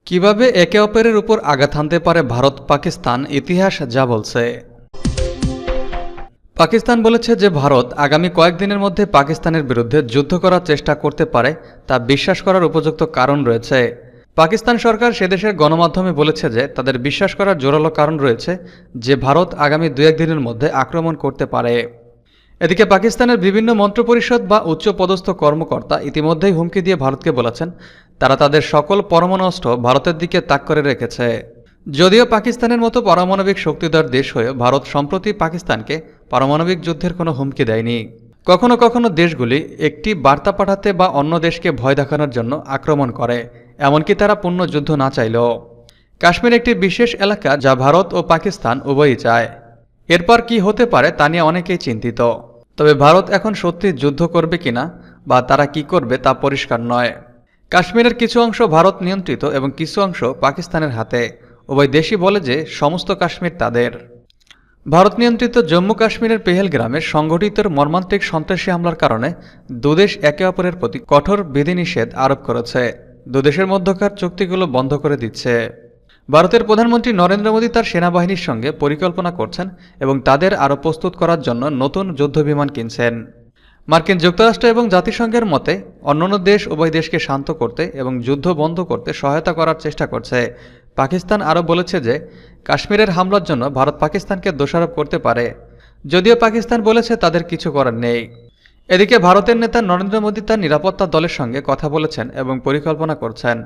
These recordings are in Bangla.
কিভাবে একে অপরের উপর আঘাত হানতে পারে ভারত পাকিস্তান, ইতিহাস যা বলছে। পাকিস্তান বলেছে যে ভারত আগামী কয়েকদিনের মধ্যে পাকিস্তানের বিরুদ্ধে যুদ্ধ করার চেষ্টা করতে পারে, তা বিশ্বাস করার উপযুক্ত কারণ রয়েছে। পাকিস্তান সরকার সে দেশের গণমাধ্যমে বলেছে যে তাদের বিশ্বাস করার জোরালো কারণ রয়েছে যে ভারত আগামী 2-1 দিনের মধ্যে আক্রমণ করতে পারে। এদিকে পাকিস্তানের বিভিন্ন মন্ত্রিপরিষদ বা উচ্চপদস্থ কর্মকর্তা ইতিমধ্যেই হুমকি দিয়ে ভারতকে বলেছেন তারা তাদের সকল পরমাণু অস্ত্র ভারতের দিকে তাক করে রেখেছে। যদিও পাকিস্তানের মতো পারমাণবিক শক্তিধর দেশ হয়ে ভারত সম্প্রতি পাকিস্তানকে পারমাণবিক যুদ্ধের কোনো হুমকি দেয়নি। কখনো কখনো দেশগুলি একটি বার্তা পাঠাতে বা অন্য দেশকে ভয় দেখানোর জন্য আক্রমণ করে, এমনকি তারা পূর্ণ যুদ্ধ না চাইলেও। কাশ্মীর একটি বিশেষ এলাকা যা ভারত ও পাকিস্তান উভয়ই চায়। এরপর কি হতে পারে তা নিয়ে অনেকেই চিন্তিত। তবে ভারত এখন সত্যি যুদ্ধ করবে কিনা বা তারা কি করবে তা পরিষ্কার নয়। কাশ্মীরের কিছু অংশ ভারত নিয়ন্ত্রিত এবং কিছু অংশ পাকিস্তানের হাতে। উভয় দেশই বলে যে সমস্ত কাশ্মীর তাদের। ভারত নিয়ন্ত্রিত জম্মু কাশ্মীরের পেহেলগ্রামে সংঘটিত মর্মান্তিক সন্ত্রাসী হামলার কারণে দুদেশ একে অপরের প্রতি কঠোর বিধিনিষেধ আরোপ করেছে, দুদেশের মধ্যকার চুক্তিগুলো বন্ধ করে দিচ্ছে। ভারতের প্রধানমন্ত্রী নরেন্দ্র মোদী তার সেনাবাহিনীর সঙ্গে পরিকল্পনা করছেন এবং তাদের আরও প্রস্তুত করার জন্য নতুন যুদ্ধবিমান কিনছেন। মার্কিন যুক্তরাষ্ট্র এবং জাতিসংঘের মতে অন্যান্য দেশ উভয় দেশকে শান্ত করতে এবং যুদ্ধ বন্ধ করতে সহায়তা করার চেষ্টা করছে। পাকিস্তান আরও বলেছে যে কাশ্মীরের হামলার জন্য ভারত পাকিস্তানকে দোষারোপ করতে পারে, যদিও পাকিস্তান বলেছে তাদের কিছু করার নেই। এদিকে ভারতের নেতা নরেন্দ্র মোদী তার নিরাপত্তা দলের সঙ্গে কথা বলেছেন এবং পরিকল্পনা করছেন।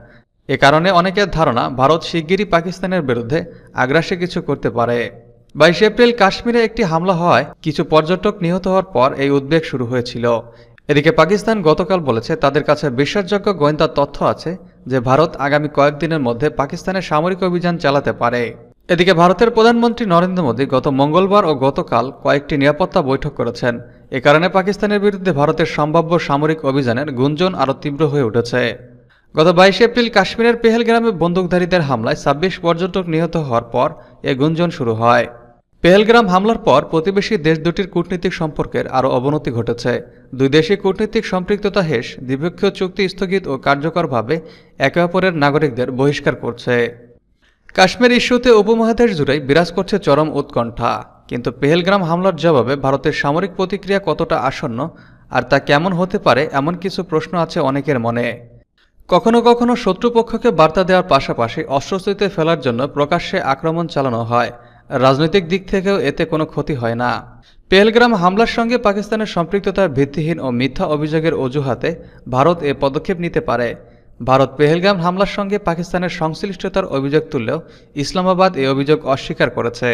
এ কারণে অনেকের ধারণা ভারত শিগগিরই পাকিস্তানের বিরুদ্ধে আগ্রাসী কিছু করতে পারে। 22 এপ্রিল কাশ্মীরে একটি হামলা হওয়ায় কিছু পর্যটক নিহত হওয়ার পর এই উদ্বেগ শুরু হয়েছিল। এদিকে পাকিস্তান গতকাল বলেছে তাদের কাছে বিশ্বাসযোগ্য গোয়েন্দা তথ্য আছে যে ভারত আগামী কয়েকদিনের মধ্যে পাকিস্তানের সামরিক অভিযান চালাতে পারে। এদিকে ভারতের প্রধানমন্ত্রী নরেন্দ্র মোদী গত মঙ্গলবার ও গতকাল কয়েকটি নিরাপত্তা বৈঠক করেছেন। এ কারণে পাকিস্তানের বিরুদ্ধে ভারতের সম্ভাব্য সামরিক অভিযানের গুঞ্জন আরও তীব্র হয়ে উঠেছে। গত 22 এপ্রিল কাশ্মীরের পেহেলগ্রামে বন্দুকধারীদের হামলায় 26 পর্যটক নিহত হওয়ার পর এ গুঞ্জন শুরু হয়। পেহেলগ্রাম হামলার পর প্রতিবেশী দেশ দুটির কূটনৈতিক সম্পর্কের আরও অবনতি ঘটেছে। দুই দেশে কূটনৈতিক সম্পৃক্ততা হেস দ্বিপক্ষীয় চুক্তি স্থগিত ও কার্যকরভাবে একে অপরের নাগরিকদের বহিষ্কার করছে। কাশ্মীর ইস্যুতে উপমহাদেশ জুড়েই বিরাজ করছে চরম উৎকণ্ঠা, কিন্তু পেহেলগ্রাম হামলার জবাবে ভারতের সামরিক প্রতিক্রিয়া কতটা আসন্ন আর তা কেমন হতে পারে এমন কিছু প্রশ্ন আছে অনেকের মনে। কখনো কখনো শত্রুপক্ষকে বার্তা দেওয়ার পাশাপাশি অস্বস্তিতে ফেলার জন্য প্রকাশ্যে আক্রমণ চালানো হয়। রাজনৈতিক দিক থেকেও এতে কোনো ক্ষতি হয় না। পেহেলগ্রাম হামলার সঙ্গে পাকিস্তানের সম্পৃক্ততার ভিত্তিহীন ও মিথ্যা অভিযোগের অজুহাতে ভারত এ পদক্ষেপ নিতে পারে। ভারত পেহেলগ্রাম হামলার সঙ্গে পাকিস্তানের সংশ্লিষ্টতার অভিযোগ তুললেও ইসলামাবাদ এই অভিযোগ অস্বীকার করেছে।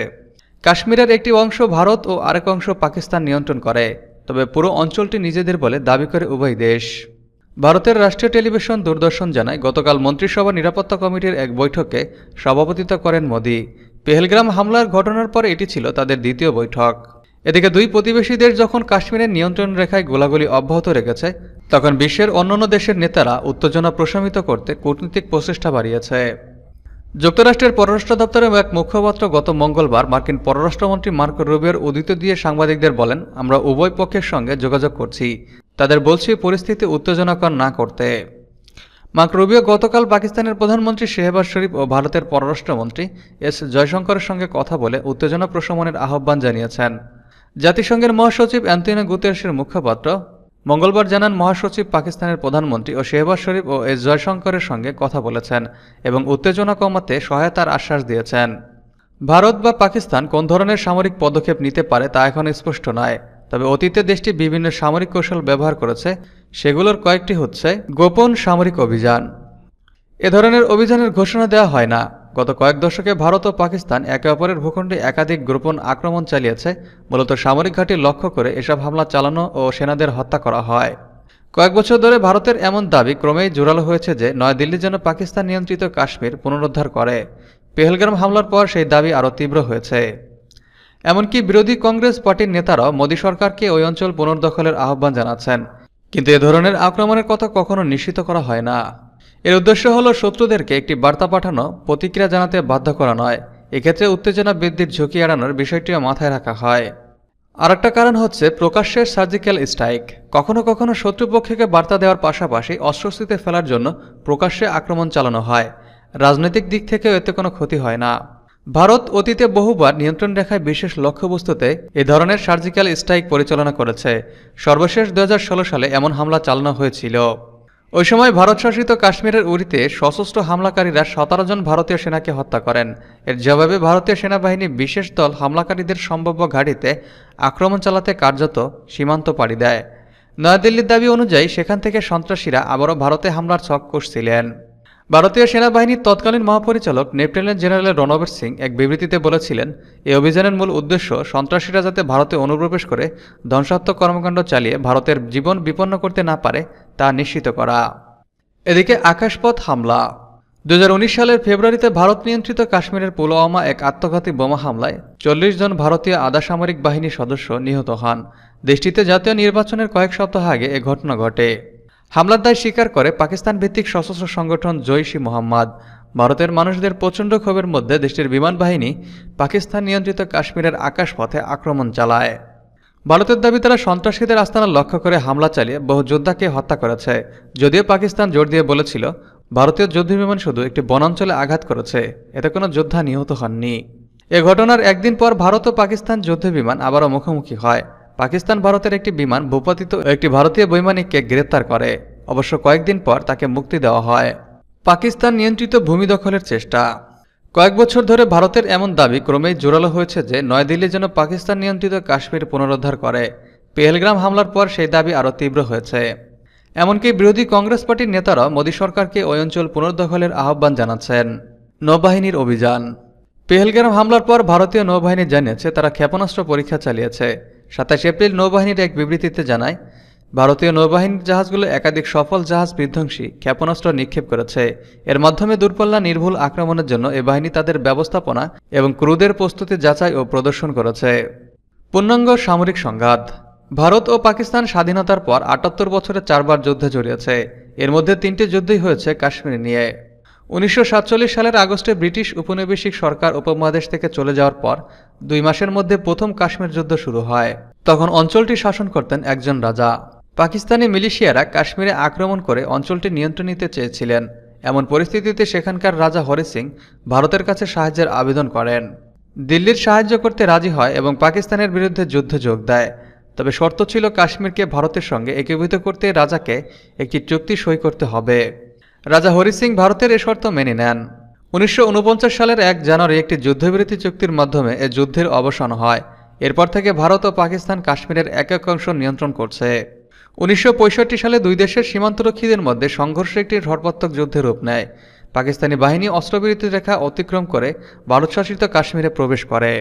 কাশ্মীরের একটি অংশ ভারত ও আরেক অংশ পাকিস্তান নিয়ন্ত্রণ করে, তবে পুরো অঞ্চলটি নিজেদের বলে দাবি করে উভয় দেশ। ভারতের রাষ্ট্রীয় টেলিভিশন দূরদর্শন জানায় গতকাল মন্ত্রিসভা নিরাপত্তা কমিটির এক বৈঠকে সভাপতিত্ব করেন মোদী। পেহেলগ্রাম হামলার ঘটনার পর এটি ছিল তাদের দ্বিতীয় বৈঠক। এদিকে দুই প্রতিবেশী দেশ যখন কাশ্মীরের নিয়ন্ত্রণ রেখায় গোলাগুলি অব্যাহত রেখেছে, তখন বিশ্বের অন্যান্য দেশের নেতারা উত্তেজনা প্রশমিত করতে কূটনৈতিক প্রচেষ্টা বাড়িয়েছে। যুক্তরাষ্ট্রের পররাষ্ট্র দপ্তরের এক মুখপাত্র গত মঙ্গলবার মার্কিন পররাষ্ট্রমন্ত্রী মার্কো রুবিওর উদ্ধৃতি দিয়ে সাংবাদিকদের বলেন, আমরা উভয় পক্ষের সঙ্গে যোগাযোগ করছি, তাদের বলছি পরিস্থিতি উত্তেজনাকর না করতে। মার্কো রুবিও গতকাল পাকিস্তানের প্রধানমন্ত্রী শেহবাজ শরীফ ও ভারতের পররাষ্ট্রমন্ত্রী এস জয়শঙ্করের সঙ্গে কথা বলে উত্তেজনা প্রশমনের আহ্বান জানিয়েছেন। জাতিসংঘের মহাসচিব অ্যান্তোনিও গুতেরেসের মুখপাত্র মঙ্গলবার জানান, মহাসচিব পাকিস্তানের প্রধানমন্ত্রী ও শেহবাজ শরীফ ও এস জয়শঙ্করের সঙ্গে কথা বলেছেন এবং উত্তেজনা কমাতে সহায়তার আশ্বাস দিয়েছেন। ভারত বা পাকিস্তান কোন ধরনের সামরিক পদক্ষেপ নিতে পারে তা এখন স্পষ্ট নয়, তবে অতীতে দেশটি বিভিন্ন সামরিক কৌশল ব্যবহার করেছে, সেগুলোর কয়েকটি হচ্ছে গোপন সামরিক অভিযান। এ ধরনের অভিযানের ঘোষণা দেওয়া হয় না। গত কয়েক দশকে ভারত ও পাকিস্তান একে অপরের ভূখণ্ডে একাধিক গোপন আক্রমণ চালিয়েছে, মূলত সামরিক ঘাঁটি লক্ষ্য করে এসব হামলা চালানো ও সেনাদের হত্যা করা হয়। কয়েক বছর ধরে ভারতের এমন দাবি ক্রমেই জোরালো হয়েছে যে নয়াদিল্লি যেন পাকিস্তান নিয়ন্ত্রিত কাশ্মীর পুনরুদ্ধার করে। পেহেলগ্রাম হামলার পর সেই দাবি আরও তীব্র হয়েছে। এমনকি বিরোধী কংগ্রেস পার্টির নেতারাও মোদী সরকারকে ওই অঞ্চল পুনর্দখলের আহ্বান জানাচ্ছেন, কিন্তু এ ধরনের আক্রমণের কথা কখনো নিশ্চিত করা হয় না। এর উদ্দেশ্য হল শত্রুদেরকে একটি বার্তা পাঠানো, প্রতিক্রিয়া জানাতে বাধ্য করা নয়। এক্ষেত্রে উত্তেজনা বৃদ্ধির ঝুঁকি এড়ানোর বিষয়টিও মাথায় রাখা হয়। আরেকটা কারণ হচ্ছে প্রকাশ্যে সার্জিক্যাল স্ট্রাইক। কখনো কখনো শত্রুপক্ষকে বার্তা দেওয়ার পাশাপাশি অস্বস্তিতে ফেলার জন্য প্রকাশ্যে আক্রমণ চালানো হয়। রাজনৈতিক দিক থেকেও এতে কোনো ক্ষতি হয় না। ভারত অতীতে বহুবার নিয়ন্ত্রণ রেখায় বিশেষ লক্ষ্যবস্তুতে এ ধরনের সার্জিক্যাল স্ট্রাইক পরিচালনা করেছে। সর্বশেষ 2016 সালে এমন হামলা চালানো হয়েছিল। ওই সময় ভারত শাসিত কাশ্মীরের উরিতে সশস্ত্র হামলাকারীরা 17 জন ভারতীয় সেনাকে হত্যা করেন। এর জবাবে ভারতীয় সেনাবাহিনী বিশেষ দল হামলাকারীদের সম্ভাব্য ঘাঁটিতে আক্রমণ চালাতে কার্যত সীমান্ত পাড়ি দেয়। নয়াদিল্লির দাবি অনুযায়ী সেখান থেকে সন্ত্রাসীরা আবারও ভারতে হামলার ছক কষছিলেন। ভারতীয় সেনাবাহিনীর তৎকালীন মহাপরিচালক লেফটেন্যান্ট জেনারেল রণবীর সিং এক বিবৃতিতে বলেছিলেন, এই অভিযানের মূল উদ্দেশ্য সন্ত্রাসীরা যাতে ভারতে অনুপ্রবেশ করে ধ্বংসাত্মক কর্মকাণ্ড চালিয়ে ভারতের জীবন বিপন্ন করতে না পারে তা নিশ্চিত করা। এদিকে আকাশপথ হামলা। 2019 সালের ফেব্রুয়ারিতে ভারত নিয়ন্ত্রিত কাশ্মীরের পুলওয়ামা এক আত্মঘাতী বোমা হামলায় 40 জন ভারতীয় আধা সামরিক বাহিনীর সদস্য নিহত হন। দেশটিতে জাতীয় নির্বাচনের কয়েক সপ্তাহ আগে এ ঘটনা ঘটে। হামলার দায় স্বীকার করে পাকিস্তান ভিত্তিক সশস্ত্র সংগঠন জৈশ-ই মোহাম্মদ। ভারতের মানুষদের প্রচণ্ড ক্ষোভের মধ্যে দেশটির বিমান বাহিনী পাকিস্তান নিয়ন্ত্রিত কাশ্মীরের আকাশপথে আক্রমণ চালায়। ভারতের দাবি তারা সন্ত্রাসীদের আস্তানা লক্ষ্য করে হামলা চালিয়ে বহু যোদ্ধাকে হত্যা করেছে। যদিও পাকিস্তান জোর দিয়ে বলেছিল, ভারতীয় যুদ্ধবিমান শুধু একটি বনাঞ্চলে আঘাত করেছে, এতে কোনো যোদ্ধা নিহত হননি। এ ঘটনার একদিন পর ভারত ও পাকিস্তান যুদ্ধবিমান আবারও মুখোমুখি হয়। পাকিস্তান ভারতের একটি বিমান ভূপাতিত একটি ভারতীয় বৈমানিককে গ্রেপ্তার করে। অবশ্য কয়েকদিন পর তাকে মুক্তি দেওয়া হয়। পাকিস্তান নিয়ন্ত্রিত ভূমি দখলের চেষ্টা। কয়েক বছর ধরে ভারতের এমন দাবি ক্রমেই জোরালো হয়েছে যে নয়াদিল্লি যেন পাকিস্তান নিয়ন্ত্রিত কাশ্মীর পুনরুদ্ধার করে। পেহেলগ্রাম হামলার পর সেই দাবি আরও তীব্র হয়েছে। এমনকি বিরোধী কংগ্রেস পার্টির নেতারাও মোদী সরকারকে ওই অঞ্চল পুনর্দখলের আহ্বান জানাচ্ছেন। নৌবাহিনীর অভিযান। পেহেলগ্রাম হামলার পর ভারতীয় নৌবাহিনী জানিয়েছে তারা ক্ষেপণাস্ত্র পরীক্ষা চালিয়েছে। 27 এপ্রিল নৌবাহিনীর এক বিবৃতিতে জানায়, ভারতীয় নৌবাহিনীর জাহাজগুলো একাধিক সফল জাহাজ বিধ্বংসী ক্ষেপণাস্ত্র নিক্ষেপ করেছে। এর মাধ্যমে দূরপাল্লা নির্ভুল আক্রমণের জন্য এ বাহিনী তাদের ব্যবস্থাপনা এবং ক্রুদের প্রস্তুতি যাচাই ও প্রদর্শন করেছে। পূর্ণাঙ্গ সামরিক সংঘাত। ভারত ও পাকিস্তান স্বাধীনতার পর 78 বছরে 4বার যুদ্ধে জড়িয়েছে। এর মধ্যে 3টি যুদ্ধই হয়েছে কাশ্মীর নিয়ে। 1947 সালের আগস্টে ব্রিটিশ উপনিবেশিক সরকার উপমহাদেশ থেকে চলে যাওয়ার পর 2 মাসের মধ্যে প্রথম কাশ্মীর যুদ্ধ শুরু হয়। তখন অঞ্চলটি শাসন করতেন একজন রাজা। পাকিস্তানি মিলিশিয়ারা কাশ্মীরে আক্রমণ করে অঞ্চলটি নিয়ন্ত্রণ নিতে চেয়েছিলেন। এমন পরিস্থিতিতে সেখানকার রাজা হরি সিং ভারতের কাছে সাহায্যের আবেদন করেন। দিল্লির সাহায্য করতে রাজি হয় এবং পাকিস্তানের বিরুদ্ধে যুদ্ধে যোগ দেয়। তবে শর্ত ছিল কাশ্মীরকে ভারতের সঙ্গে একীভূত করতে রাজাকে একটি চুক্তি সই করতে হবে। রাজা হরি সিং ভারতের এ শর্ত মেনে নেন। 1949 সালের 1 জানুয়ারি একটি যুদ্ধবিরতি চুক্তির মাধ্যমে এ যুদ্ধের অবসান হয়। এরপর থেকে ভারত ও পাকিস্তান কাশ্মীরের এক অংশ নিয়ন্ত্রণ করছে। 1965 সালে দুই দেশের সীমান্তরক্ষীদের মধ্যে সংঘর্ষে একটি সর্বাত্মক যুদ্ধের রূপ নেয়। পাকিস্তানি বাহিনী অস্ত্রবিরতি রেখা অতিক্রম করে ভারত শাসিত কাশ্মীরে প্রবেশ করে,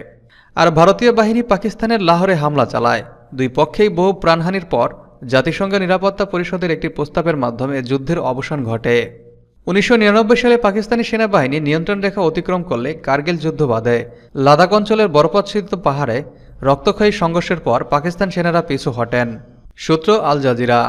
আর ভারতীয় বাহিনী পাকিস্তানের লাহোরে হামলা চালায়। দুই পক্ষেই বহু প্রাণহানির পর জাতিসংঘ নিরাপত্তা পরিষদের একটি প্রস্তাবের মাধ্যমে যুদ্ধের অবসান ঘটে। 1999 সালে পাকিস্তানি সেনাবাহিনী নিয়ন্ত্রণ রেখা অতিক্রম করলে কার্গিল যুদ্ধ বাধে। লাদাখ অঞ্চলের বরফাচ্ছাদিত পাহাড়ে রক্তক্ষয়ী সংঘর্ষের পর পাকিস্তান সেনারা পিছু হটেন। সূত্র আল জাজিরা।